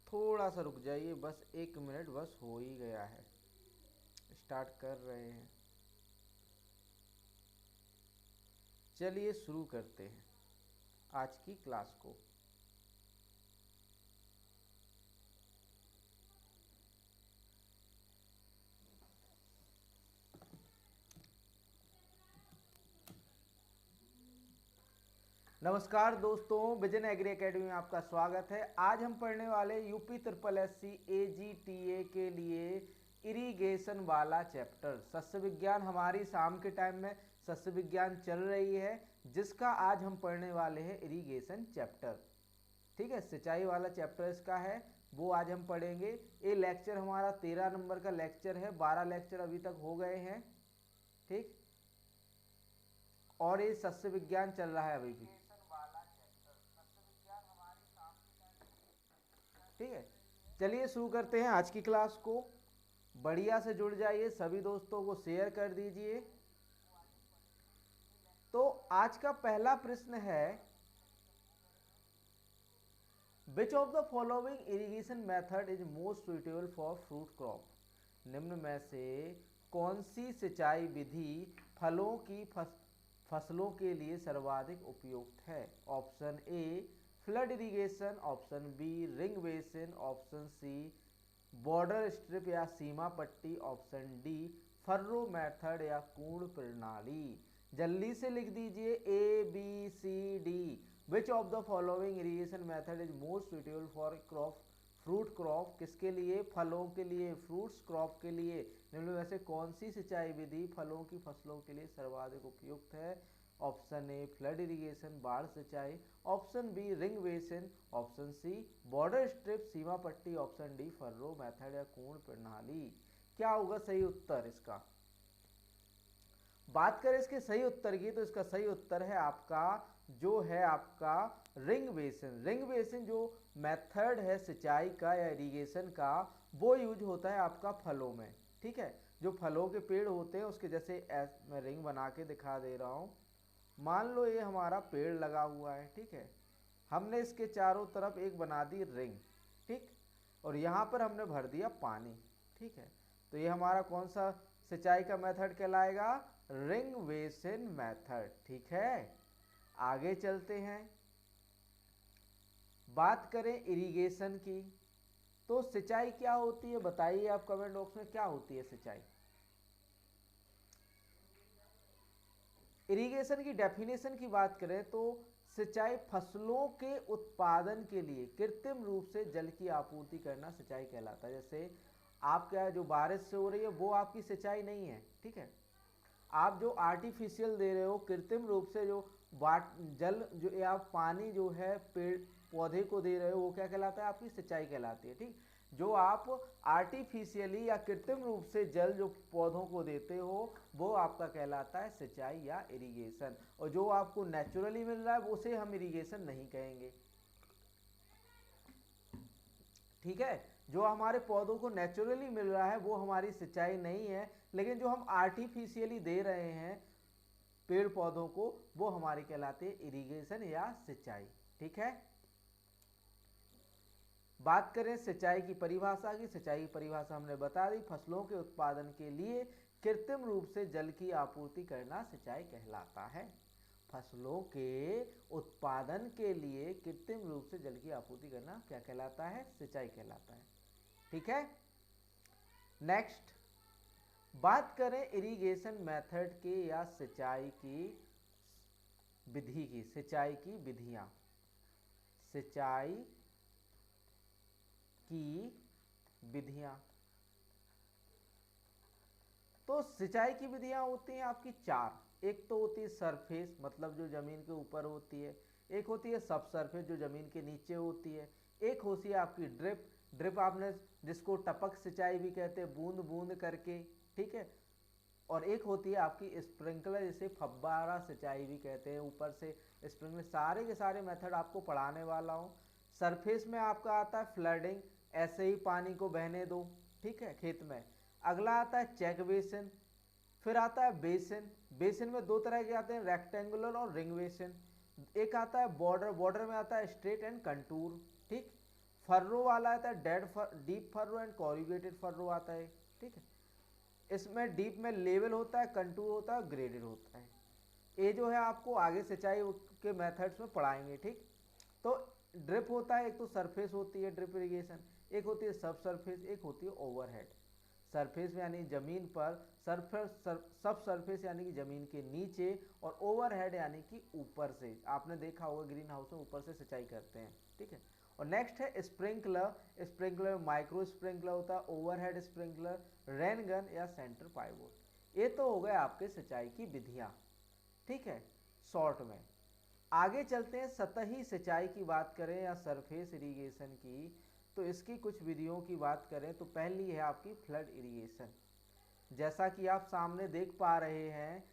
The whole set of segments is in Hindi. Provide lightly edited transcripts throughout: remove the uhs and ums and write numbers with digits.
थोड़ा सा रुक जाइए, बस 1 मिनट बस हो ही गया है, स्टार्ट कर रहे हैं। चलिए शुरू करते हैं आज की क्लास को। नमस्कार दोस्तों, विजन एग्री एकेडमी में आपका स्वागत है। आज हम पढ़ने वाले यूपी ट्रिपल एससी AGTA के लिए इरिगेशन वाला चैप्टर। सस्य विज्ञान हमारी शाम के टाइम में सस्य विज्ञान चल रही है, जिसका आज हम पढ़ने वाले हैं इरिगेशन चैप्टर। ठीक है, सिंचाई वाला चैप्टर इसका है, वो आज हम पढ़ेंगे। ये लेक्चर हमारा 13 नंबर का लेक्चर है, 12 लेक्चर अभी तक हो गए हैं। ठीक, और ये सस्य विज्ञान चल रहा है अभी भी। ठीक है, चलिए शुरू करते हैं आज की क्लास को। बढ़िया से जुड़ जाइए, सभी दोस्तों को शेयर कर दीजिए। तो आज का पहला प्रश्न है, विच of the following irrigation method is most suitable for fruit crop? निम्न में से कौन सी सिंचाई विधि फलों की फसलों के लिए सर्वाधिक उपयुक्त है? Option A flood irrigation, option B ring basin, option C border strip या सीमा पट्टी, ऑप्शन डी फर्रो मेथड या कूड़ प्रणाली। जल्दी से लिख दीजिए ABCD। Which of the following irrigation method is most suitable for crop fruit crop? किसके लिए? फलों के लिए, फ्रूट्स क्रॉप के लिए। निम्न में से कौन सी सिंचाई विधि फलों की फसलों के लिए सर्वाधिक उपयुक्त है? ऑप्शन ए फ्लड इरिगेशन, बाढ़ सिंचाई, option B ring basin, option C border strip सीमा पट्टी, ऑप्शन डी फर्रो मेथड या कूड़ प्रणाली। क्या होगा सही उत्तर इसका? बात करें इसके सही उत्तर की, तो इसका सही उत्तर है आपका जो है आपका रिंग बेसिन। रिंग बेसिन जो मेथड है सिंचाई का या इरिगेशन का, वो यूज होता है आपका फलों में। ठीक है, जो फलों के पेड़ होते हैं उसके जैसे मैं रिंग बना के दिखा दे रहा हूँ। मान लो ये हमारा पेड़ लगा हुआ है, ठीक है, हमने इसके चारों तरफ एक बना दी रिंग, ठीक, और यहाँ पर हमने भर दिया पानी। ठीक है, तो ये हमारा कौन सा सिंचाई का मेथड कहलाएगा? Ring basin method. ठीक है, आगे चलते हैं। बात करें इरिगेशन की, तो सिंचाई क्या होती है बताइए आप कमेंट बॉक्स में, क्या होती है सिंचाई? इरिगेशन की डेफिनेशन की बात करें तो सिंचाई फसलों के उत्पादन के लिए कृत्रिम रूप से जल की आपूर्ति करना सिंचाई कहलाता है। जैसे आप क्या है, जो बारिश से हो रही है वो आपकी सिंचाई नहीं है। ठीक है, आप जो आर्टिफिशियल दे रहे हो, कृत्रिम रूप से जो जल जो या पानी जो है पेड़ पौधे को दे रहे हो, वो क्या कहलाता है? आपकी सिंचाई कहलाती है। ठीक, जो आप आर्टिफिशियली या कृत्रिम रूप से जल जो पौधों को देते हो, वो आपका कहलाता है सिंचाई या इरिगेशन। और जो आपको नेचुरली मिल रहा है उसे हम इरिगेशन नहीं कहेंगे। ठीक है, जो हमारे पौधों को नेचुरली मिल रहा है वो हमारी सिंचाई नहीं है, लेकिन जो हम आर्टिफिशियली दे रहे हैं पेड़ पौधों को, वो हमारी कहलाती है इरिगेशन या सिंचाई। ठीक है, बात करें सिंचाई की परिभाषा की, सिंचाई की परिभाषा हमने बता दी, फसलों के उत्पादन के लिए कृत्रिम रूप से जल की आपूर्ति करना सिंचाई कहलाता है। फसलों के उत्पादन के लिए कृत्रिम रूप से जल की आपूर्ति करना क्या कहलाता है? सिंचाई कहलाता है। ठीक है, नेक्स्ट बात करें इरिगेशन मेथड के या सिंचाई की विधि की। सिंचाई की विधियां, सिंचाई की विधियां, तो सिंचाई की विधियां होती हैं आपकी 4। एक तो होती है सरफेस, मतलब जो जमीन के ऊपर होती है, एक होती है सब सरफेस जो जमीन के नीचे होती है, एक होती है आपकी ड्रिप। ड्रिप आपने जिसको टपक सिंचाई भी कहते हैं, बूंद बूंद करके। ठीक है, और एक होती है आपकी स्प्रिंकलर, जिसे फव्वारा सिंचाई भी कहते हैं, ऊपर से स्प्रिंकलर। सारे के सारे मेथड आपको पढ़ाने वाला हूँ। सरफेस में आपका आता है फ्लडिंग, ऐसे ही पानी को बहने दो, ठीक है, खेत में। अगला आता है चेक बेसिन, फिर आता है बेसिन। बेसिन में 2 तरह के आते हैं, रेक्टेंगुलर और रिंग बेसिन। एक आता है बॉर्डर, बॉर्डर में आता है स्ट्रेट एंड कंटूर। ठीक, फर्रो वाला आता है, deep furrow and corrugated furrow आता है, ठीक है। इसमें डीप में लेवल होता है, कंटूर होता है, ग्रेडेड होता है। ये जो है आपको आगे सिंचाई के मेथड्स में पढ़ाएंगे, ठीक। तो ड्रिप होता है, एक तो सरफेस होती है ड्रिप इरिगेशन, एक होती है सब सरफेस, एक होती है ओवरहेड। सरफेस में यानी जमीन पर, सब सरफेस यानी कि जमीन के नीचे, और ओवरहेड यानी कि ऊपर से। आपने देखा होगा ग्रीन हाउस में ऊपर से सिंचाई करते हैं, ठीक है। और नेक्स्ट है स्प्रिंकलर। स्प्रिंकलर माइक्रो स्प्रिंकलर होता है, ओवरहेड स्प्रिंकलर, रेन गन या सेंटर पाइवोट। ये तो हो गए आपके सिंचाई की विधियां, ठीक है, शॉर्ट में। आगे चलते हैं, सतही सिंचाई की बात करें या सरफेस इरिगेशन की, तो इसकी कुछ विधियों की बात करें तो पहली है आपकी फ्लड इरिगेशन। जैसा कि आप सामने देख पा रहे हैं,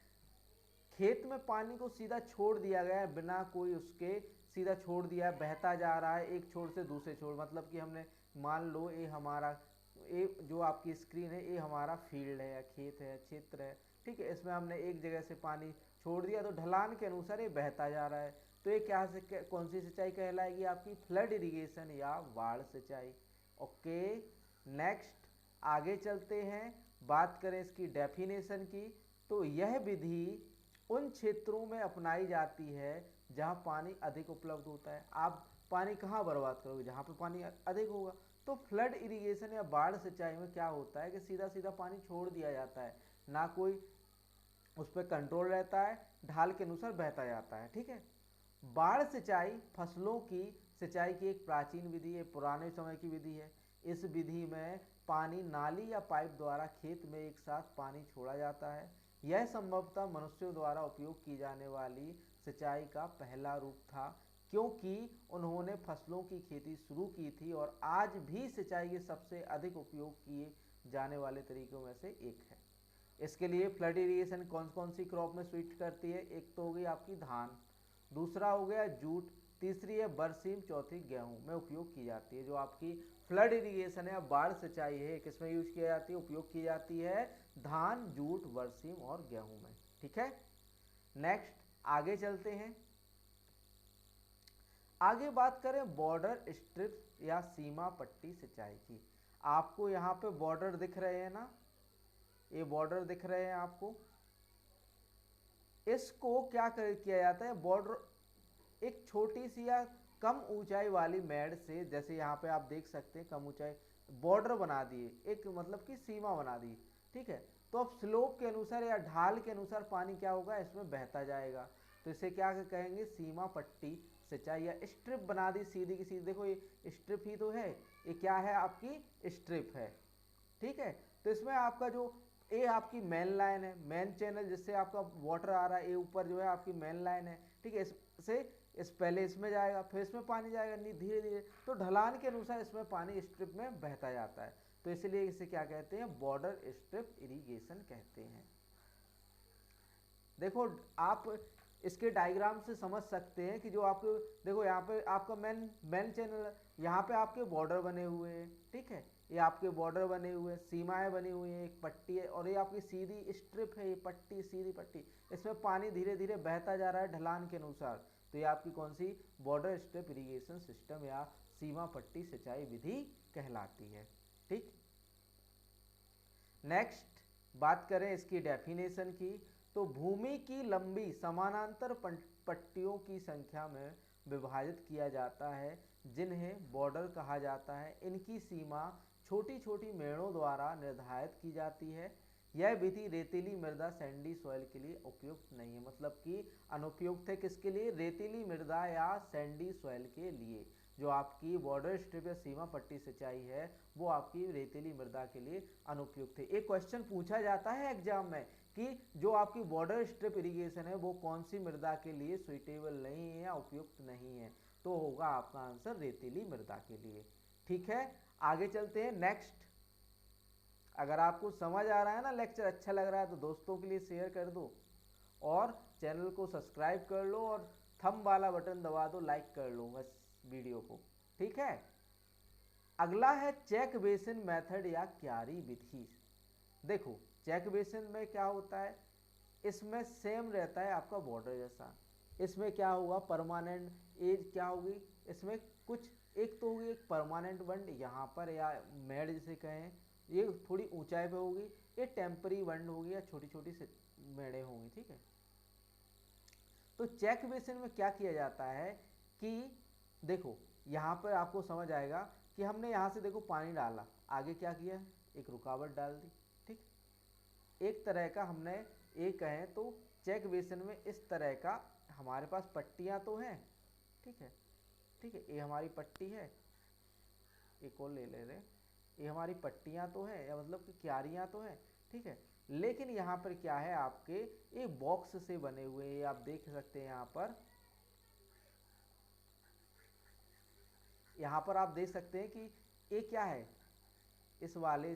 खेत में पानी को सीधा छोड़ दिया गया है, बिना कोई उसके, सीधा छोड़ दिया है, बहता जा रहा है एक छोर से दूसरे छोर। मतलब कि हमने मान लो ये हमारा, ये जो आपकी स्क्रीन है ये हमारा फील्ड है या खेत है, क्षेत्र है, ठीक है। इसमें हमने एक जगह से पानी छोड़ दिया तो ढलान के अनुसार ये बहता जा रहा है, तो ये क्या से कौन सी सिंचाई कहलाएगी? आपकी फ्लड इरिगेशन या बाढ़ सिंचाई। ओके, नेक्स्ट आगे चलते हैं, बात करें इसकी डेफिनेशन की, तो यह विधि उन क्षेत्रों में अपनाई जाती है जहां पानी अधिक उपलब्ध होता है। आप पानी कहाँ बर्बाद करोगे? जहाँ पे पानी अधिक होगा। तो फ्लड इरिगेशन या बाढ़ सिंचाई में क्या होता है कि सीधा सीधा पानी छोड़ दिया जाता है, ना कोई उस पर कंट्रोल रहता है, ढाल के अनुसार बहता जाता है, ठीक है। बाढ़ सिंचाई फसलों की सिंचाई की एक प्राचीन विधि है, पुराने समय की विधि है। इस विधि में पानी नाली या पाइप द्वारा खेत में एक साथ पानी छोड़ा जाता है। यह संभवतः मनुष्यों द्वारा उपयोग की जाने वाली सिंचाई का पहला रूप था, क्योंकि उन्होंने फसलों की खेती शुरू की थी और आज भी सिंचाई के सबसे अधिक उपयोग किए जाने वाले तरीकों में से एक है। इसके लिए फ्लड इरिगेशन कौन कौन सी क्रॉप में स्विच करती है? एक तो हो गई आपकी धान, दूसरा हो गया जूट, तीसरी है बरसीम, चौथी गेहूं में उपयोग की जाती है। जो आपकी फ्लड इरिगेशन है, बाढ़ सिंचाई है, किसमें यूज की जाती है? उपयोग की जाती है धान, जूट, बरसीम और गेहूं में, ठीक है। नेक्स्ट आगे चलते हैं, आगे बात करें बॉर्डर स्ट्रिप या सीमा पट्टी सिंचाई की। आपको यहाँ पे बॉर्डर दिख रहे हैं ना, ये बॉर्डर दिख रहे हैं आपको। इसको क्या किया जाता है? बॉर्डर एक छोटी सी या कम ऊंचाई वाली मेड़ से, जैसे यहाँ पे आप देख सकते हैं, कम ऊंचाई बॉर्डर बना दिए, एक मतलब कि सीमा बना दी, ठीक है। तो अब स्लोप के अनुसार या ढाल के अनुसार पानी क्या होगा? इसमें बहता जाएगा। तो इसे क्या कहेंगे? सीमा पट्टी सिंचाई या स्ट्रिप बना दी सीधी की सीधी। देखो ये स्ट्रिप ही तो है, ये क्या है? आपकी स्ट्रिप है, ठीक है। तो इसमें आपका जो ये आपकी मेन लाइन है, मेन चैनल जिससे आपका वाटर आ रहा है, ये ऊपर जो है आपकी मेन लाइन है, ठीक है। इससे इस पहले इसमें जाएगा, फिर इसमें पानी जाएगा, नहीं धीरे धीरे, तो ढलान के अनुसार इसमें पानी स्ट्रिप में बहता जाता है। तो इसलिए इसे क्या कहते हैं? बॉर्डर स्ट्रिप इरिगेशन कहते हैं। देखो आप इसके डायग्राम से समझ सकते हैं कि जो आपको, देखो यहाँ पे आपका मेन चैनल, यहाँ पे आपके बॉर्डर बने हुए हैं, ठीक है। ये आपके बॉर्डर बने हुए हैं, सीमाएं बनी हुई हैं, एक पट्टी है, और ये आपकी सीधी स्ट्रिप है, ये पट्टी, सीधी पट्टी, इसमें पानी धीरे धीरे बहता जा रहा है ढलान के अनुसार। तो ये आपकी कौन सी? बॉर्डर स्ट्रिप इरिगेशन सिस्टम या सीमा पट्टी सिंचाई विधि कहलाती है, ठीक। नेक्स्ट बात करें इसकी डेफिनेशन की, तो भूमि की लंबी समानांतर पट्टियों की संख्या में विभाजित किया जाता है, जिन्हें बॉर्डर कहा जाता है। इनकी सीमा छोटी छोटी मेड़ों द्वारा निर्धारित की जाती है। यह विधि रेतीली मृदा, सैंडी सॉइल के लिए उपयुक्त नहीं है। मतलब कि अनुपयुक्त है किसके लिए? रेतीली मृदा या सैंडी सॉइल के लिए। जो आपकी बॉर्डर स्ट्रिप या सीमा पट्टी सिंचाई है वो आपकी रेतीली मृदा के लिए अनुपयुक्त है। एक क्वेश्चन पूछा जाता है एग्जाम में कि जो आपकी बॉर्डर स्ट्रिप इरिगेशन है वो कौन सी मृदा के लिए सुइटेबल नहीं है या उपयुक्त नहीं है, तो होगा आपका आंसर रेतीली मृदा के लिए, ठीक है। आगे चलते हैं नेक्स्ट। अगर आपको समझ आ रहा है ना, लेक्चर अच्छा लग रहा है, तो दोस्तों के लिए शेयर कर दो और चैनल को सब्सक्राइब कर लो और थंब वाला बटन दबा दो, लाइक कर लो बस वीडियो को, ठीक है। अगला है चेक बेसिन मेथड या क्यारी विधि। देखो चेक बेसिन में क्या होता है, इसमें सेम रहता है आपका बॉर्डर जैसा। इसमें क्या होगा? परमानेंट एज क्या होगी? इसमें कुछ एक तो होगी एक परमानेंट बंड यहाँ पर, या मेड़ जिसे कहें, ये थोड़ी ऊंचाई पे होगी। ये टेम्परी बंड होगी या छोटी छोटी मेड़े होंगी, ठीक है। तो चेक बेसिन में क्या किया जाता है कि देखो यहाँ पर आपको समझ आएगा कि हमने यहाँ से देखो पानी डाला, आगे क्या किया, एक रुकावट डाल दी, ठीक। एक तरह का हमने एक कहें तो चेक बेसिन में इस तरह का हमारे पास पट्टियाँ तो हैं, ठीक है, ठीक है, ये हमारी पट्टी है, एक और ले रहे, ये हमारी पट्टियाँ तो हैं, या मतलब कि क्यारियाँ तो हैं, ठीक है। लेकिन यहाँ पर क्या है, आपके ये बॉक्स से बने हुए, ये आप देख सकते हैं यहाँ पर आप देख सकते हैं कि ये क्या है, इस वाले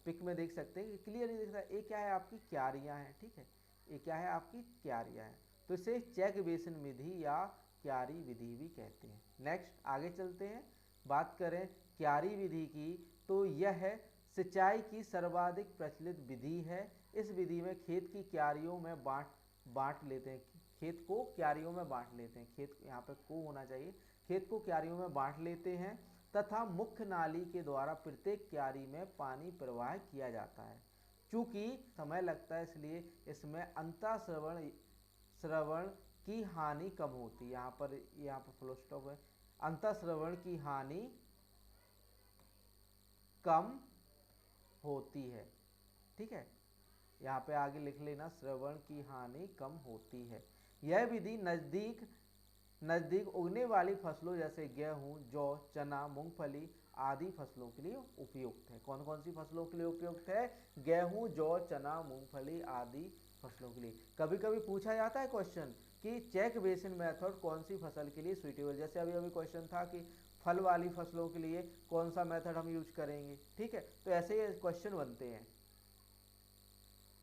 पिक में देख सकते हैं कि क्लियर नहीं दिख रहा है, ये क्या है, आपकी क्यारियाँ हैं, ठीक है, ये क्या है, आपकी क्यारियाँ हैं। तो इसे चेक बेसिन विधि या क्यारी विधि भी कहते हैं। नेक्स्ट आगे चलते हैं, बात करें क्यारी विधि की, तो यह सिंचाई की सर्वाधिक प्रचलित विधि है। इस विधि में खेत की क्यारियों में बांट लेते हैं, खेत को क्यारियों में बांट लेते हैं, खेत यहाँ पे को होना चाहिए, खेत को क्यारियों में बांट लेते हैं तथा मुख्य नाली के द्वारा प्रत्येक क्यारी में पानी प्रवाह किया जाता है। चूंकि समय लगता है इसलिए इसमें अंतःश्रवण श्रवण की हानि कम होती है। यहाँ पर फुल स्टॉप है, अंतःश्रवण की हानि कम होती है, ठीक है। यहाँ पे आगे लिख लेना, श्रवण की हानि कम होती है। यह विधि नजदीक उगने वाली फसलों जैसे गेहूं, जौ, चना, मूंगफली आदि फसलों के लिए उपयुक्त है। कौन कौन सी फसलों के लिए उपयुक्त है, गेहूं, जौ, चना, मूंगफली आदि फसलों के लिए। कभी कभी पूछा जाता है क्वेश्चन कि चेक बेसिन मेथड कौन सी फसल के लिए सुइटेबल, जैसे अभी अभी क्वेश्चन था कि फल वाली फसलों के लिए कौन सा मेथड हम यूज करेंगे, ठीक है। तो ऐसे ही क्वेश्चन बनते हैं।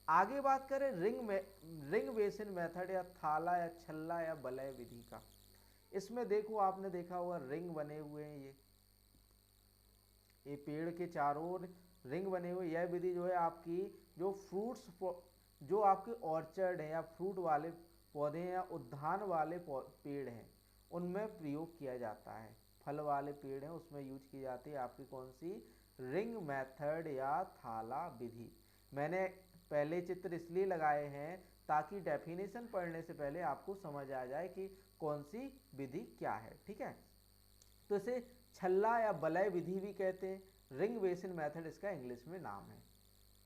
आगे बात करें रिंग बेसिन मेथड या थाला या छल्ला या बलय विधि का। इसमें देखो आपने देखा होगा रिंग बने हुए हैं, ये पेड़ के चारों ओर रिंग बने हुए। यह विधि जो है आपकी जो जो आपके ऑर्चर्ड है या फ्रूट वाले पौधे हैं या उद्यान वाले पेड़ हैं उनमें प्रयोग किया जाता है। फल वाले पेड़ हैं उसमें यूज की जाती है आपकी कौन सी, रिंग मेथड या थाला विधि। मैंने पहले चित्र इसलिए लगाए हैं ताकि डेफिनेशन पढ़ने से पहले आपको समझ आ जाए कि कौन सी विधि क्या है, ठीक है। तो इसे छल्ला या बलय विधि भी कहते हैं, रिंग बेसिन मेथड इसका इंग्लिश में नाम है।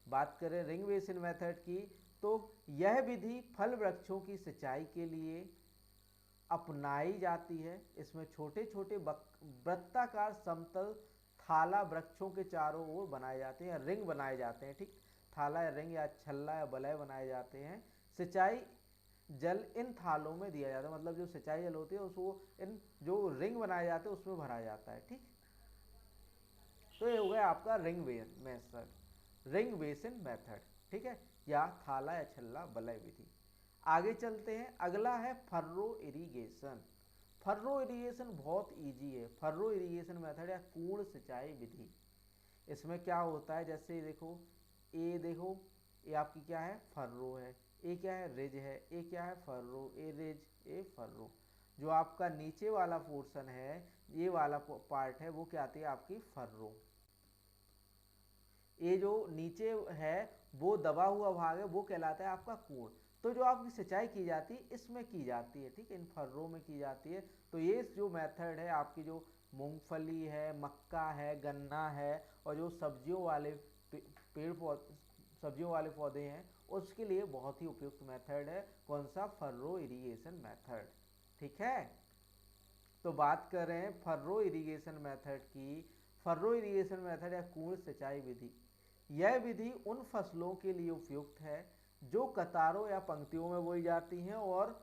बात करें रिंग बेसिन मेथड की, तो यह विधि फल वृक्षों की सिंचाई के लिए अपनाई जाती है। इसमें छोटे छोटे वृत्ताकार समतल थाला वृक्षों के चारों ओर बनाए जाते हैं, रिंग बनाए जाते हैं, ठीक। थाला या रिंग या छल्ला या बलय बनाए जाते हैं। सिंचाई जल इन थालों में दिया जाता है, मतलब जो सिंचाई जल होती है उसको इन जो रिंग बनाए जाते हैं उसमें भरा जाता है, ठीक। तो ये हो गया आपका रिंग बेसिन मेथड, ठीक है, या थाला या छल्ला बलय विधि। आगे चलते हैं, अगला है फर्रो इरिगेशन। फर्रो इरिगेशन बहुत इजी है। फर्रो इरिगेशन मेथड या कुआं सिंचाई विधि, इसमें क्या होता है, जैसे देखो ये आपकी क्या है, फर्रो है, ये क्या है, रिज है, ये क्या है, फर्रो, ये रिज, ये फर्रो। जो आपका नीचे वाला पोर्शन है, ये वाला पार्ट है, वो क्या आती है आपकी फर्रो। ये जो नीचे है वो दबा हुआ भाग है वो कहलाता है आपका कुआं। तो जो आपकी सिंचाई की जाती है इसमें की जाती है, ठीक है, इन फर्रों में की जाती है। तो ये जो मेथड है आपकी जो मूंगफली है, मक्का है, गन्ना है और जो सब्जियों वाले पौधे हैं उसके लिए बहुत ही उपयुक्त मेथड है। कौन सा, फर्रो इरिगेशन मेथड, ठीक है। तो बात करें फर्रो इरिगेशन मेथड की। फर्रो इरिगेशन मेथड या कुआं सिंचाई विधि, यह विधि उन फसलों के लिए उपयुक्त है जो कतारों या पंक्तियों में बोई जाती हैं और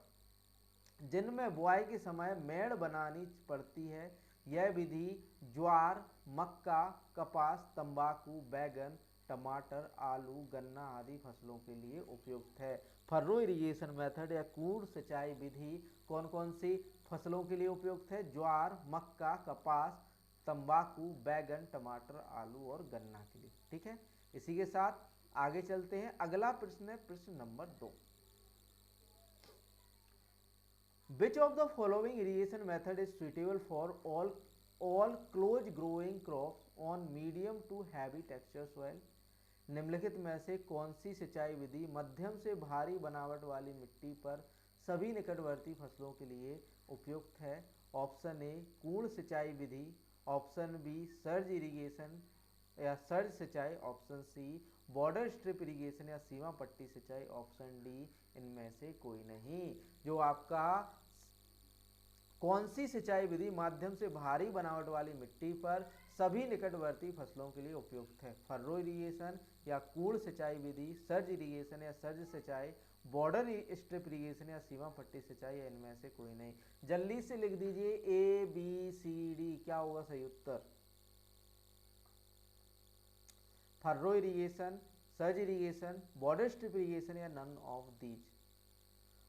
जिनमें बुआई के समय मेड़ बनानी पड़ती है। यह विधि ज्वार, मक्का, कपास, तंबाकू, बैगन, टमाटर, आलू, गन्ना आदि फसलों के लिए उपयुक्त है। फर्रो इरिगेशन मेथड या कुआं सिंचाई विधि कौन कौन सी फसलों के लिए उपयुक्त है, ज्वार, मक्का, कपास, तंबाकू, बैगन, टमाटर, आलू और गन्ना के लिए, ठीक है। इसी के साथ आगे चलते हैं, अगला प्रश्न है प्रश्न number 2। Which of the following irrigation method is suitable for all close growing crops on medium to heavy texture soil. निम्नलिखित में से कौन सी सिंचाई विधि मध्यम से भारी बनावट वाली मिट्टी पर सभी निकटवर्ती फसलों के लिए उपयुक्त है? ऑप्शन ए पूर्ण सिंचाई विधि, ऑप्शन बी सर्ज इरिगेशन या सर्ज सिंचाई, option C border strip irrigation या सीमा पट्टी सिंचाई, ऑप्शन डी इनमें से कोई नहीं। जो आपका कौन सी सिंचाई विधि माध्यम से भारी बनावट वाली मिट्टी पर सभी निकटवर्ती फसलों के लिए उपयुक्त है? फर्रो इरिगेशन या कूड़ सिंचाई विधि, सर्ज इरिगेशन या सर्ज सिंचाई, बॉर्डर स्ट्रिप इरिगेशन या सीमा पट्टी सिंचाई, या इनमें से कोई नहीं। जल्दी से लिख दीजिए ए बी सी डी, क्या होगा सही उत्तर? Furrow irrigation, surge irrigation, border strip irrigation या नन ऑफ दीज।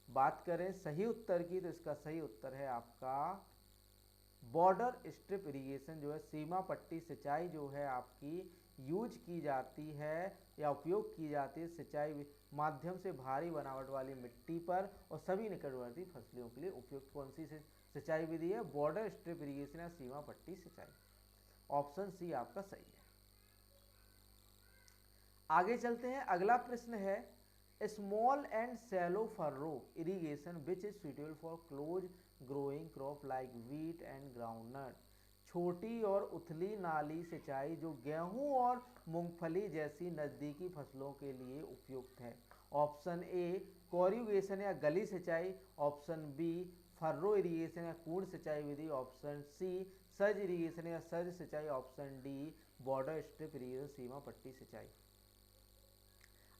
बात करें सही उत्तर की तो इसका सही उत्तर है आपका बॉर्डर स्ट्रिप इरिगेशन, जो है सीमा पट्टी सिंचाई जो है आपकी यूज की जाती है या उपयोग की जाती है सिंचाई माध्यम से भारी बनावट वाली मिट्टी पर और सभी निकटवर्ती फसलों के लिए उपयुक्त कौन सी सिंचाई विधि है? बॉर्डर स्ट्रिप इरिगेशन या सीमा पट्टी सिंचाई। ऑप्शन सी आपका सही है। आगे चलते हैं, अगला प्रश्न है small and shallow furrow irrigation which is suitable for close growing crop like wheat and groundnut. छोटी और उथली नाली सिंचाई जो गेहूं और मूंगफली जैसी नजदीकी फसलों के लिए उपयुक्त है। ऑप्शन ए कोरिगेशन या गली सिंचाई, ऑप्शन बी फर्रो इरिगेशन या कूड़ सिंचाई विधि, ऑप्शन सी सर्ज इरिगेशन या सर्ज सिंचाई, option D border strip irrigation सीमा पट्टी सिंचाई।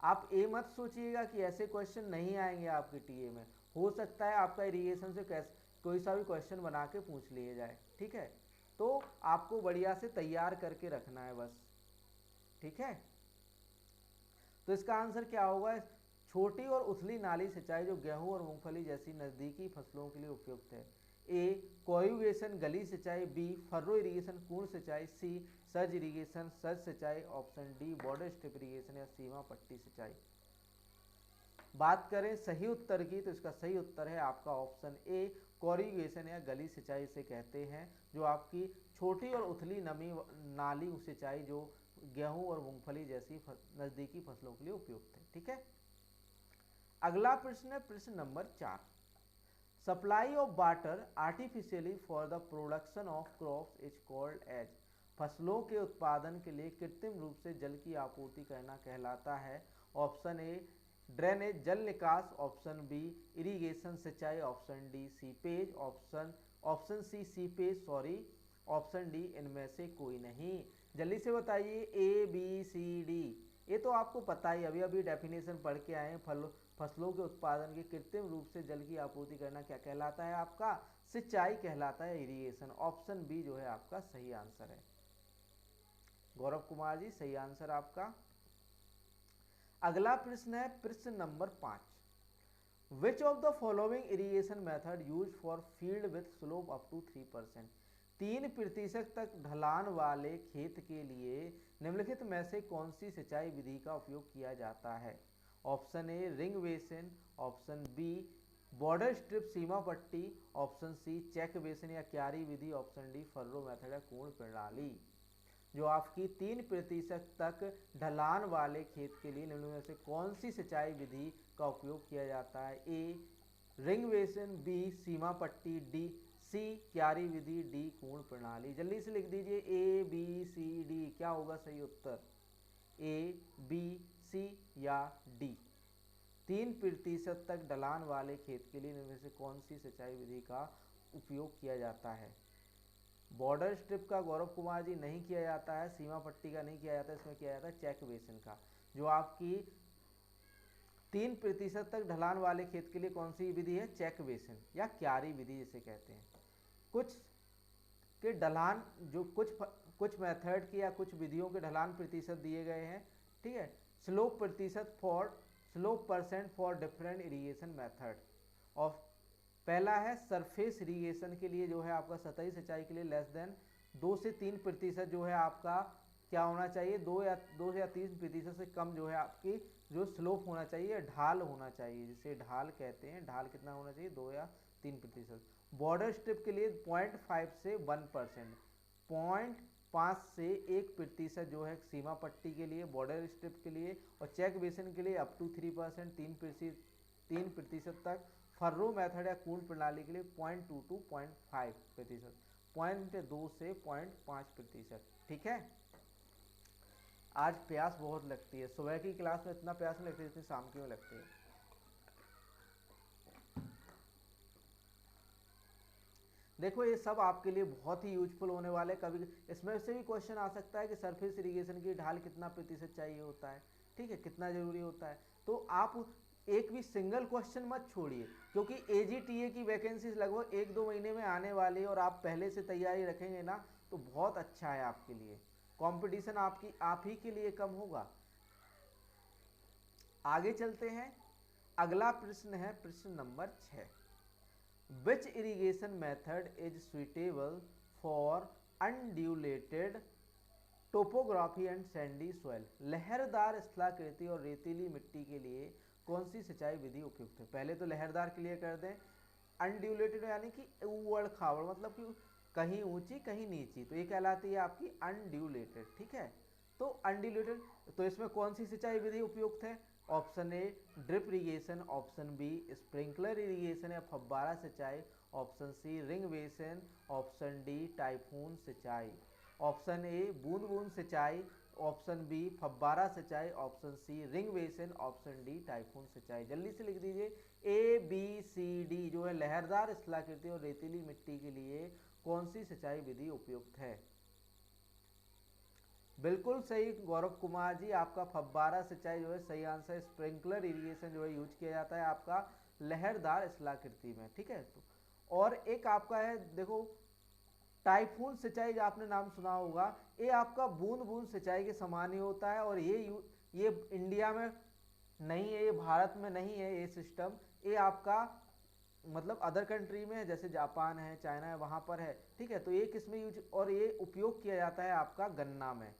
आप ये मत सोचिएगा कि ऐसे क्वेश्चन नहीं आएंगे आपके टीए में, हो सकता है आपका इरिगेशन से कोई सा भी क्वेश्चन बना के पूछ लिए जाए, ठीक है? तो आपको बढ़िया से तैयार करके रखना है बस, ठीक है? तो इसका आंसर क्या होगा? छोटी और उथली नाली सिंचाई जो गेहूं और मूंगफली जैसी नजदीकी फसलों के लिए उपयुक्त है। ए कोरिगेशन गली सिंचाई, बी फर्रो इरिगेशन कूड़ सिंचाई, सी सर्ज इरिगेशन सर्ज सिंचाई, option D border strip irrigation या सीमा पट्टी सिंचाई। बात करें सही उत्तर की तो इसका सही उत्तर है आपका ऑप्शन ए कोरिगेशन या गली सिंचाई से कहते हैं, जो आपकी छोटी और उथली नमी नाली सिंचाई जो गेहूं और मूंगफली जैसी नजदीकी फसलों के लिए उपयुक्त है, ठीक है? अगला प्रश्न है प्रश्न नंबर 4। Supply of water artificially for the production of crops is called as. फसलों के उत्पादन के लिए कृत्रिम रूप से जल की आपूर्ति करना कहलाता है। ऑप्शन ए ड्रेनेज जल निकास, ऑप्शन बी इरिगेशन सिंचाई, option D seepage, option C seepage sorry, option D इनमें से कोई नहीं। जल्दी से बताइए ए बी सी डी। ये तो आपको पता ही, अभी अभी डेफिनेशन पढ़ के आए हैं। फसलों के उत्पादन के कृत्रिम रूप से जल की आपूर्ति करना क्या कहलाता है? आपका सिंचाई कहलाता है, इरिगेशन। ऑप्शन बी जो है आपका सही आंसर है। गौरव कुमार जी सही आंसर आपका। अगला प्रश्न है प्रश्न नंबर 5। Which of the following irrigation method use for field with slope up to 3%। 3% तक ढलान वाले खेत के लिए निम्नलिखित में से कौन सी सिंचाई विधि का उपयोग किया जाता है? Option A ring basin, option B border strip सीमा पट्टी, ऑप्शन सी चेक बेसिन या क्यारी विधि, ऑप्शन डी फर्रो मेथड या कोण प्रणाली। जो आपकी 3% तक ढलान वाले खेत के लिए निम्न में से कौन सी सिंचाई विधि का उपयोग किया जाता है? ए रिंग बेसिन, बी सीमा पट्टी, डी सी क्यारी विधि, डी कोण प्रणाली। जल्दी से लिख दीजिए ए बी सी डी, क्या होगा सही उत्तर? ए बी सी या डी। 3% तक ढलान वाले खेत के लिए इनमें से कौन सी सिंचाई विधि का उपयोग किया जाता है? बॉर्डर स्ट्रिप का गौरव कुमार जी नहीं किया जाता है, सीमा पट्टी का नहीं किया जाता, इसमें किया जाता है चेक बेसिन का। जो आपकी 3% तक ढलान वाले खेत के लिए कौन सी विधि है? चेक बेसिन या क्यारी विधि जिसे कहते हैं। कुछ के ढलान जो कुछ मेथड की या कुछ विधियों के ढलान प्रतिशत दिए गए हैं, ठीक है? Slope percent for different irrigation method. और पहला है सरफेस इरिगेशन के लिए जो है आपका सतही सिंचाई के लिए लेस देन 2 से 3% जो है आपका क्या होना चाहिए? 2 या 3% से कम जो है आपकी जो स्लोप होना चाहिए, ढाल होना चाहिए, जिसे ढाल कहते हैं। ढाल कितना होना चाहिए? 2 या 3%। बॉर्डर स्ट्रिप के लिए 0.5 से 1%। 0.5 से 1% जो है सीमा पट्टी के लिए, बॉर्डर स्ट्रिप के लिए, और चेक बेसिन के लिए अप टू 3%, 3% तक। फर्रो मेथड या कूंड प्रणाली के लिए 0.2 to 0.5%, 0.2 से 0.5%। ठीक है। आज प्यास बहुत लगती है, सुबह की क्लास में इतना प्यास नहीं लगती जितनी शाम की में लगती है। देखो ये सब आपके लिए बहुत ही यूजफुल होने वाले। कभी इसमें से भी क्वेश्चन आ सकता है कि सरफेस इरिगेशन की ढाल कितना प्रतिशत चाहिए होता है, ठीक है, कितना जरूरी होता है। तो आप एक भी सिंगल क्वेश्चन मत छोड़िए, क्योंकि एजीटीए की वैकेंसीज लगभग 1-2 महीने में आने वाली है, और आप पहले से तैयारी रखेंगे ना तो बहुत अच्छा है आपके लिए। कंपटीशन आप ही के लिए कम होगा। आगे चलते हैं। अगला प्रश्न है प्रश्न number 6। Which irrigation method is suitable for undulated topography and Sandy soil? लहरदार स्थलाकृति और रेतीली मिट्टी के लिए कौन सी सिंचाई विधि उपयुक्त है? पहले तो लहरदार क्लियर कर दें। अनड्यूलेटेड यानी कि उबड़ खाबड़, मतलब कि कहीं ऊंची कहीं नीची, तो ये कहलाती है आपकी अनड्यूलेटेड। ठीक है। तो अनड्यूलेटेड, तो इसमें कौन सी सिंचाई विधि उपयुक्त है? Option A drip irrigation, option B sprinkler irrigation या फव्वारा सिंचाई, option C ring basin, option D typhoon सिंचाई। ऑप्शन ए बूंद बूंद सिंचाई, ऑप्शन बी फव्वारा सिंचाई, option C ring basin, option D typhoon सिंचाई। जल्दी से लिख दीजिए ए बी सी डी, जो है लहरदार स्थलाकृति और रेतीली मिट्टी के लिए कौन सी सिंचाई विधि उपयुक्त है? बिल्कुल सही गौरव कुमार जी, आपका फव्वारा सिंचाई जो है सही आंसर। स्प्रिंकलर इरिगेशन जो है यूज किया जाता है आपका लहरदार स्थलाकृति में। ठीक है। तो और एक आपका है, देखो टाइफून सिंचाई, जो आपने नाम सुना होगा, ये आपका बूंद बूंद सिंचाई के समान ही होता है, और ये इंडिया में नहीं है, ये भारत में नहीं है ये सिस्टम। ये आपका मतलब अदर कंट्री में है, जैसे जापान है, चाइना है, वहां पर है। ठीक है। तो ये किसमें यूज, और ये उपयोग किया जाता है आपका गन्ना में।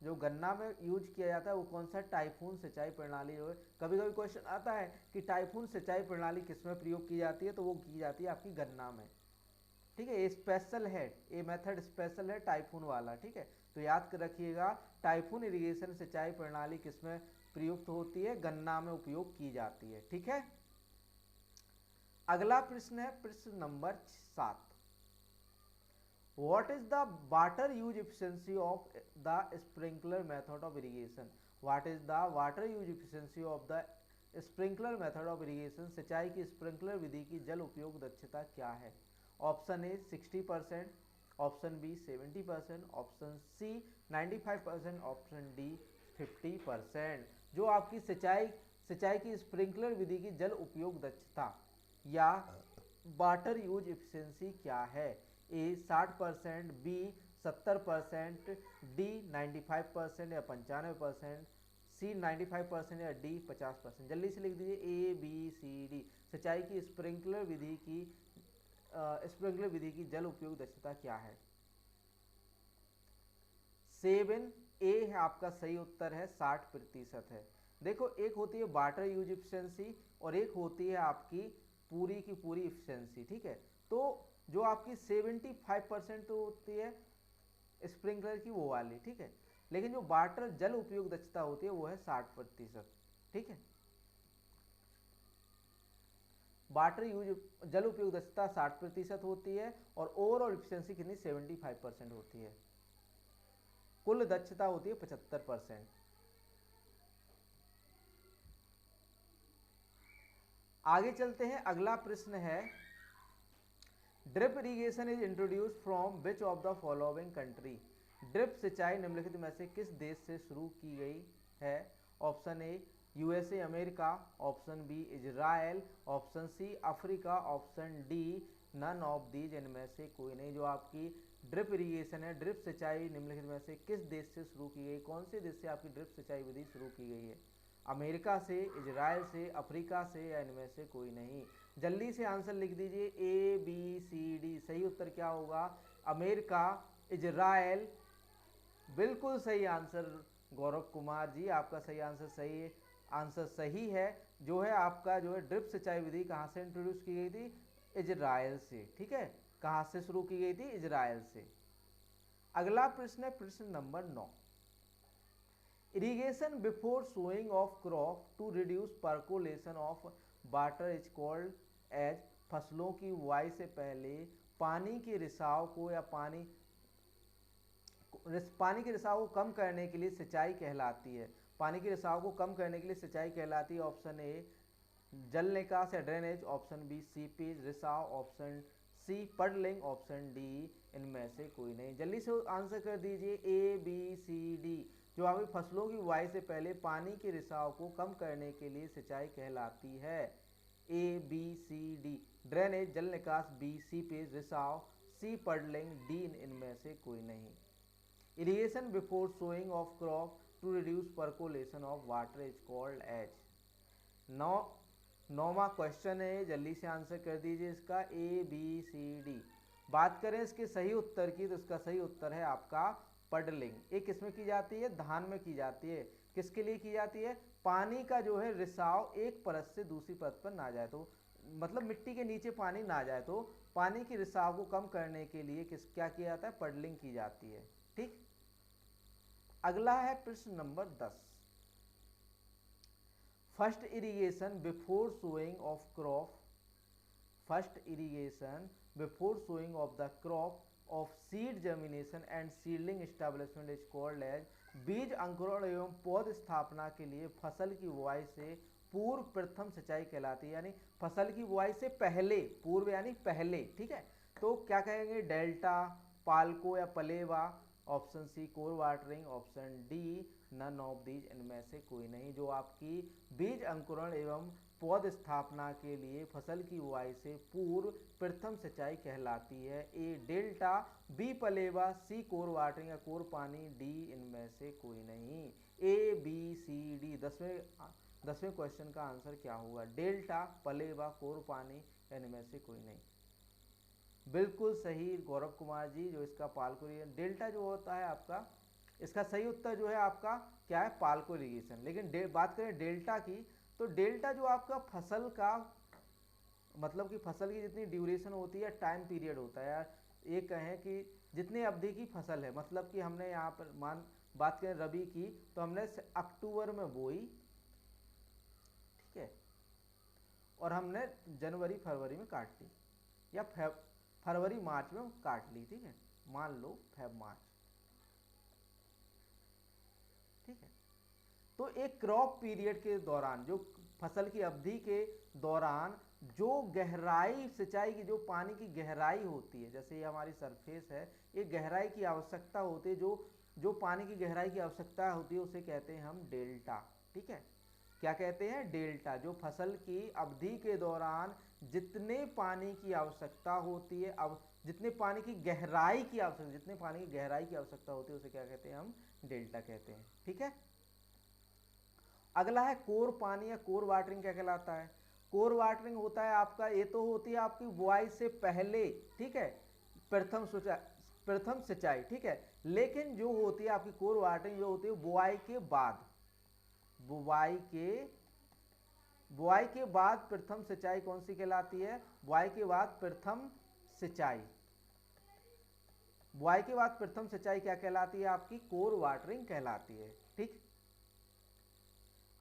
जो गन्ना में यूज किया जाता है वो कौन सा? टाइफून सिंचाई प्रणाली। जो है कभी कभी क्वेश्चन आता है कि टाइफून सिंचाई प्रणाली किसमें प्रयोग की जाती है, तो वो की जाती है आपकी गन्ना में। ठीक है। ये स्पेशल है, ये मेथड स्पेशल है टाइफून वाला। ठीक है। तो याद कर रखिएगा, टाइफून इरिगेशन सिंचाई प्रणाली किसमें प्रयुक्त होती है? गन्ना में उपयोग की जाती है। ठीक है। अगला प्रश्न है प्रश्न number 7। What is the water use efficiency of the sprinkler method of irrigation? What is the water use efficiency of the sprinkler method of irrigation? सिंचाई की स्प्रिंकलर विधि की जल उपयोग दक्षता क्या है? Option A 60%, option B 70%, option C 95%, option D 50%। जो आपकी सिंचाई की स्प्रिंकलर विधि की जल उपयोग दक्षता या वाटर यूज एफिशिएंसी क्या है? ए 60%, बी 70%, डी 95% या 95%, सी 95% या डी 50%। जल्दी से लिख दीजिए ए बी सी डी। सिंचाई की स्प्रिंकलर विधि की जल उपयोग दक्षता क्या है? 7 ए है आपका सही उत्तर है, 60% है। देखो एक होती है वाटर यूज एफिशिएंसी और एक होती है आपकी पूरी की पूरी एफिशिएंसी। ठीक है। तो जो आपकी 75% तो होती है स्प्रिंकलर की, वो वाली। ठीक है। लेकिन जो वाटर जल उपयोग दक्षता होती है वो है 60%। ठीक है। वाटर यूज जल उपयोग दक्षता 60% होती है और ओवरऑल एफिशिएंसी कितनी? 75% होती है। कुल दक्षता होती है 75%। आगे चलते हैं। अगला प्रश्न है, drip irrigation is introduce from which of the following country? Drip सिंचाई निम्नलिखित में से किस देश से शुरू की गई है? Option A USA America, option B Israel, option C Africa, option D none of these, इनमें से कोई नहीं। जो आपकी ड्रिप इरिगेशन है, ड्रिप सिंचाई निम्नलिखित में से किस देश से शुरू की गई? कौन से देश से आपकी ड्रिप सिंचाई विधि शुरू की गई है? अमेरिका से, इजराइल से, अफ्रीका से या इनमें से कोई नहीं। जल्दी से आंसर लिख दीजिए ए बी सी डी। सही उत्तर क्या होगा? America, Israel. बिल्कुल सही आंसर गौरव कुमार जी, आपका सही आंसर सही है। आंसर सही है। जो है आपका जो है ड्रिप सिंचाई विधि कहाँ से इंट्रोड्यूस की गई थी? इजराइल से। ठीक है। कहाँ से शुरू की गई थी? इजराइल से। अगला प्रश्न है प्रश्न नंबर 9। Irrigation before sowing of crop to reduce percolation of water is called as. फसलों की बुआई से पहले पानी के रिसाव को या पानी के रिसाव को कम करने के लिए सिंचाई कहलाती है। पानी के रिसाव को कम करने के लिए सिंचाई कहलाती है। ऑप्शन ए जल निकास या ड्रेनेज, ऑप्शन बी सीपेज रिसाव, option C puddling, option D इनमें से कोई नहीं। जल्दी से आंसर कर दीजिए ए बी सी डी। जो आपकी फसलों की बुआई से पहले पानी के रिसाव को कम करने के लिए सिंचाई कहलाती है। A B C D drainage, जल निकास, बी सीपेज रिसाव, सी पडलिंग, डी इनमें से कोई नहीं। Irrigation before sowing of crop to reduce percolation of water is called as. नौवां क्वेश्चन है, जल्दी से आंसर कर दीजिए इसका ए बी सी डी। बात करें इसके सही उत्तर की तो इसका सही उत्तर है आपका पडलिंग। ये किसमें की जाती है? धान में की जाती है। किसके लिए की जाती है? पानी का जो है रिसाव एक परत से दूसरी परत पर ना जाए, तो मतलब मिट्टी के नीचे पानी ना जाए, तो पानी के रिसाव को कम करने के लिए क्या किया जाता है? पडलिंग की जाती है। ठीक, अगला है प्रश्न नंबर 10। First irrigation before sowing of crop, first irrigation before sowing of the crop of seed germination and seedling establishment is called as. बीज अंकुरण एवं पौध स्थापना के लिए फसल की बुआई से पूर्व प्रथम सिंचाई कहलाती है। यानी फसल की बुआई से पहले, पूर्व यानी पहले, ठीक है। तो क्या कहेंगे? डेल्टा, पाल्को या पलेवा, option C core watering, option D none of these इनमें से कोई नहीं। जो आपकी बीज अंकुरण एवं पौध स्थापना के लिए फसल की बुआई से पूर्व प्रथम सिंचाई कहलाती है। ए डेल्टा, बी पलेवा, सी कोर वाटरिंग या कोर पानी, डी इनमें से कोई नहीं। ए बी सी डी 10वें क्वेश्चन का आंसर क्या होगा? डेल्टा, पलेवा, कोर पानी, इनमें से कोई नहीं। बिल्कुल सही गौरव कुमार जी, जो इसका पाल्को इरिगेशन डेल्टा जो होता है आपका, इसका सही उत्तर जो है आपका क्या है? पाल्को इरिगेशन। लेकिन बात करें डेल्टा की, तो डेल्टा जो आपका फसल का मतलब कि फसल की जितनी ड्यूरेशन होती है, टाइम पीरियड होता है यार, ये कहें कि जितनी अवधि की फसल है, मतलब कि हमने यहाँ पर बात करें रबी की, तो हमने अक्टूबर में बोई, ठीक है, और हमने जनवरी फरवरी में काट ली, या फरवरी मार्च में काट ली, ठीक है, मान लो मार्च, ठीक है। तो एक क्रॉप पीरियड के दौरान, जो फसल की अवधि के दौरान जो गहराई सिंचाई की, जो पानी की गहराई होती है, जैसे ये हमारी सरफेस है, ये गहराई की आवश्यकता होती है, जो पानी की गहराई की आवश्यकता होती है उसे कहते हैं हम डेल्टा, ठीक है। क्या कहते हैं? डेल्टा। जो फसल की अवधि के दौरान जितने पानी की आवश्यकता होती है, अब जितने पानी की गहराई की आवश्यकता होती है उसे क्या कहते हैं? हम डेल्टा कहते हैं, ठीक है। अगला है कोर पानी या कोर वाटरिंग। क्या कहलाता है? कोर वाटरिंग होता है आपका, ये तो होती है आपकी बुआई से पहले, ठीक है, प्रथम सिंचाई, ठीक है। लेकिन जो होती है आपकी कोर वाटरिंग, जो होती है बुआई के बाद, बुआई के बाद प्रथम सिंचाई कौन सी कहलाती है? बुआई के बाद प्रथम सिंचाई, बुआई के बाद प्रथम सिंचाई क्या कहलाती है? आपकी कोर वाटरिंग कहलाती है, ठीक।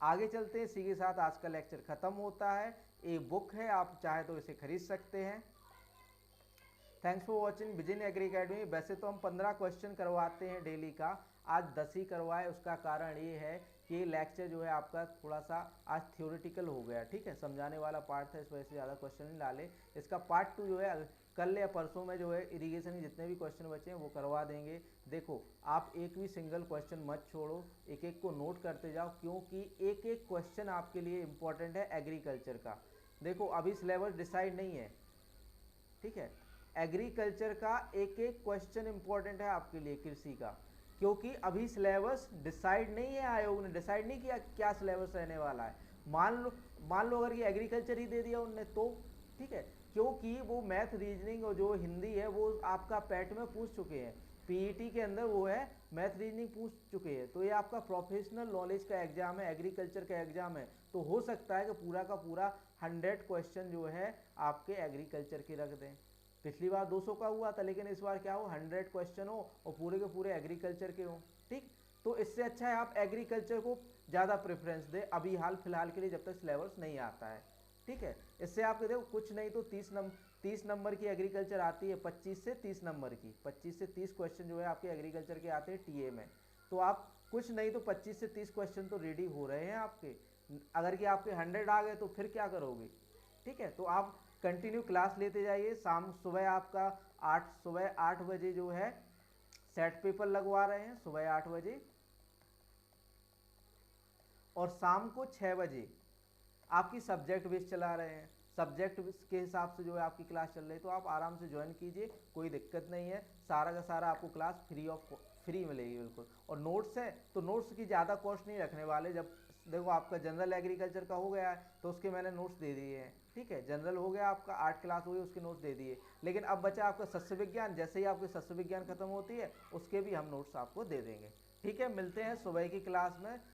आगे चलते हैं, इसी के साथ आज का लेक्चर खत्म होता है। ये बुक है, आप चाहे तो इसे खरीद सकते हैं। Thanks for watching vision agri academy. वैसे तो हम 15 क्वेश्चन करवाते हैं डेली का, आज 10 ही करवाए। उसका कारण ये है कि लेक्चर जो है आपका थोड़ा सा आज थ्योरेटिकल हो गया, ठीक है, समझाने वाला पार्ट था, इस वजह से ज़्यादा क्वेश्चन नहीं डाले। इसका पार्ट 2 जो है कल या परसों में जो है इरिगेशन के जितने भी क्वेश्चन बचे हैं वो करवा देंगे। देखो, आप एक भी सिंगल क्वेश्चन मत छोड़ो, एक एक को नोट करते जाओ, क्योंकि एक एक क्वेश्चन आपके लिए इम्पोर्टेंट है एग्रीकल्चर का। देखो, अभी सिलेबस डिसाइड नहीं है, ठीक है, एग्रीकल्चर का एक एक क्वेश्चन इंपॉर्टेंट है आपके लिए, कृषि का, क्योंकि अभी सिलेबस डिसाइड नहीं है, आयोग ने डिसाइड नहीं किया क्या सिलेबस रहने वाला है। मान लो अगर ये एग्रीकल्चर ही दे दिया उनने तो, ठीक है, क्योंकि वो मैथ, रीजनिंग और जो हिंदी है वो आपका पैट में पूछ चुके हैं, पीईटी के अंदर वो है मैथ रीजनिंग पूछ चुके हैं। तो ये आपका प्रोफेशनल नॉलेज का एग्जाम है, एग्रीकल्चर का एग्जाम है, तो हो सकता है कि पूरा का पूरा 100 क्वेश्चन जो है आपके एग्रीकल्चर के रख दें। पिछली बार 200 का हुआ था, लेकिन इस बार क्या हो 100 क्वेश्चन हो और पूरे के पूरे एग्रीकल्चर के हो। ठीक, तो इससे अच्छा है आप एग्रीकल्चर को ज़्यादा प्रेफरेंस दे अभी हाल फिलहाल के लिए, जब तक सिलेबस नहीं आता है। ठीक है, इससे आप देखो कुछ नहीं तो 30 नंबर की एग्रीकल्चर आती है, 25 से 30 नंबर की, 25 से 30 क्वेश्चन जो है आपके एग्रीकल्चर के आते हैं टीए में। तो आप कुछ नहीं तो 25 से 30 क्वेश्चन तो रेडी हो रहे हैं आपके। अगर कि आपके 100 आ गए तो फिर क्या करोगे। ठीक है, तो आप कंटिन्यू क्लास लेते जाइए। सुबह आपका सुबह 8 बजे जो है सेट पेपर लगवा रहे हैं, सुबह 8 बजे, और शाम को 6 बजे आपकी सब्जेक्ट बेस चला रहे हैं। सब्जेक्ट के हिसाब से जो है आपकी क्लास चल रही है, तो आप आराम से ज्वाइन कीजिए, कोई दिक्कत नहीं है। सारा का सारा आपको क्लास फ्री मिलेगी बिल्कुल। और नोट्स है तो नोट्स की ज़्यादा कॉस्ट नहीं रखने वाले। जब देखो आपका जनरल एग्रीकल्चर का हो गया है तो उसके मैंने नोट्स दे दिए हैं। ठीक है, जनरल हो गया आपका, 8 क्लास हो गई, उसके नोट्स दे दिए। लेकिन अब बचा आपका सस्य विज्ञान, जैसे ही आपकी सस्य विज्ञान खत्म होती है उसके भी हम नोट्स आपको दे देंगे। ठीक है, मिलते हैं सुबह की क्लास में।